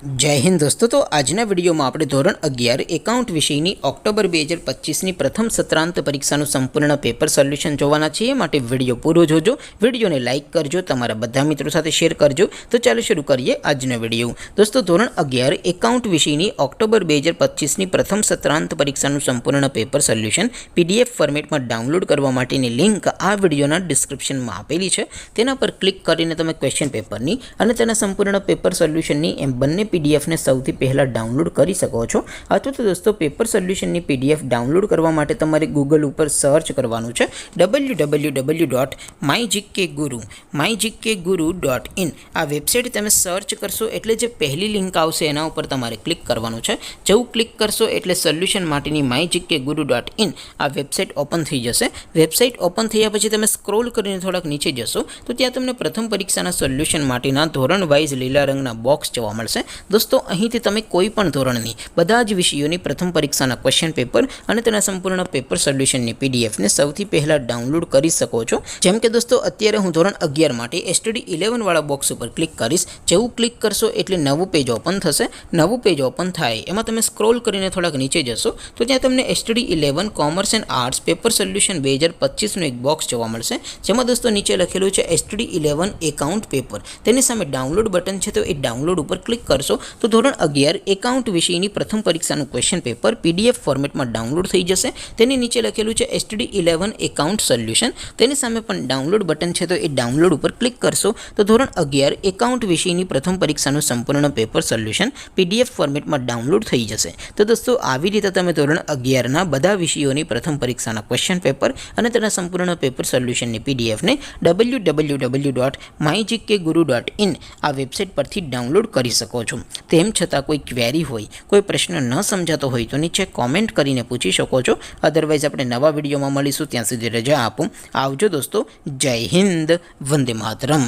जय हिंद दोस्तों। तो आजना वीडियो में આપણે ધોરણ 11 એકાઉન્ટ વિષયની ઓક્ટોબર 2025ની પ્રથમ સત્રાંત પરીક્ષાનું સંપૂર્ણ પેપર સોલ્યુશન જોવાના છીએ। માટે વિડિયો પૂરો જોજો, વિડિયોને લાઇક કરજો, તમારા બધા મિત્રો સાથે શેર કરજો। તો ચાલો શરૂ કરીએ આજનો વિડિયો। દોસ્તો ધોરણ 11 એકાઉન્ટ વિષયની ઓક્ટોબર 2025ની પ્રથમ સત્રાંત પરીક્ષાનું સંપૂર્ણ પેપર સોલ્યુશન PDF ફોર્મેટમાં ડાઉનલોડ કરવા માટેની લિંક આ વિડિયોના ડિસ્ક્રિપ્શનમાં આપેલી છે। તેના પર ક્લિક કરીને તમે ક્વેશ્ચન પેપરની અને તેના સંપૂર્ણ પેપર સોલ્યુશનની એમ બંને PDF ने સૌથી પહેલા ડાઉનલોડ કરી શકો છો। અથવા તો દોસ્તો પેપર સોલ્યુશનની PDF ડાઉનલોડ કરવા માટે તમારે ગૂગલ ઉપર સર્ચ કરવાનું છે www.mygkguru.in। આ વેબસાઇટ તમે સર્ચ કરશો એટલે જે પહેલી લિંક આવશે એના ઉપર તમારે ક્લિક કરવાનું છે। જેવું ક્લિક કરશો એટલે સોલ્યુશન માટેની mygkguru.in આ વેબસાઇટ ઓપન થઈ જશે। વેબસાઇટ ઓપન થયા પછી તમે સ્ક્રોલ કરીને થોડાક નીચે જશો તો ત્યાં તમને પ્રથમ પરીક્ષાના સોલ્યુશન માટેના ધોરણ વાઇઝ લીલા રંગના બોક્સ જોવા મળશે। दोस्तों અહીંથી તમે કોઈ પણ ધોરણની બધા જ વિષયોની પ્રથમ પરીક્ષાના ક્વેશ્ચન પેપર અને તેના સંપૂર્ણ પેપર સોલ્યુશનની PDF ને સૌથી પહેલા ડાઉનલોડ કરી શકો છો। જેમ કે દોસ્તો અત્યારે હું ધોરણ 11 માટે STD 11 વાળા બોક્સ ઉપર ક્લિક કરીશ। જેવું ક્લિક કરશો એટલે નવું પેજ ઓપન થશે। નવું પેજ ઓપન થાય એમાં તમે સ્ક્રોલ કરીને થોડાક નીચે જશો તો ત્યાં તમને STD 11 commerce and arts paper solution 2025 નું એક બોક્સ જોવા મળશે। જેમાં દોસ્તો નીચે લખેલું છે STD 11 એકાઉન્ટ પેપર। તેની સામે ડાઉનલોડ બટન છે તો એ ડાઉનલોડ ઉપર ક્લિક કરશો तो ધોરણ 11 એકાઉન્ટ વિષયની પ્રથમ પરીક્ષાનું ક્વેશ્ચન પેપર PDF ફોર્મેટમાં ડાઉનલોડ થઈ જશે। તેની નીચે લખેલું છે STD 11 એકાઉન્ટ સોલ્યુશન। તેની સામે પણ ડાઉનલોડ બટન છે તો એ ડાઉનલોડ ઉપર ક્લિક કરશો તો ધોરણ 11 એકાઉન્ટ વિષયની પ્રથમ પરીક્ષાનું સંપૂર્ણ પેપર સોલ્યુશન PDF ફોર્મેટમાં ડાઉનલોડ થઈ જશે। તો દોસ્તો આવી રીતે તમે ધોરણ 11 ના બધા વિષયોની પ્રથમ પરીક્ષાના ક્વેશ્ચન પેપર અને તેના સંપૂર્ણ પેપર સોલ્યુશનની PDF ને www.mygkguru.in આ વેબસાઇટ પરથી ડાઉનલોડ કરી શકો છો। તેમ છતાં કોઈ ક્વેરી હોય, કોઈ પ્રશ્ન ન સમજાતો હોય તો નીચે કોમેન્ટ કરીને પૂછી શકો છો। અધરવાઇઝ આપણે નવા વિડીયોમાં મળીશું, ત્યાં સુધી રજા આપો। આવજો દોસ્તો। જય હિન્દ, વંદે માતરમ।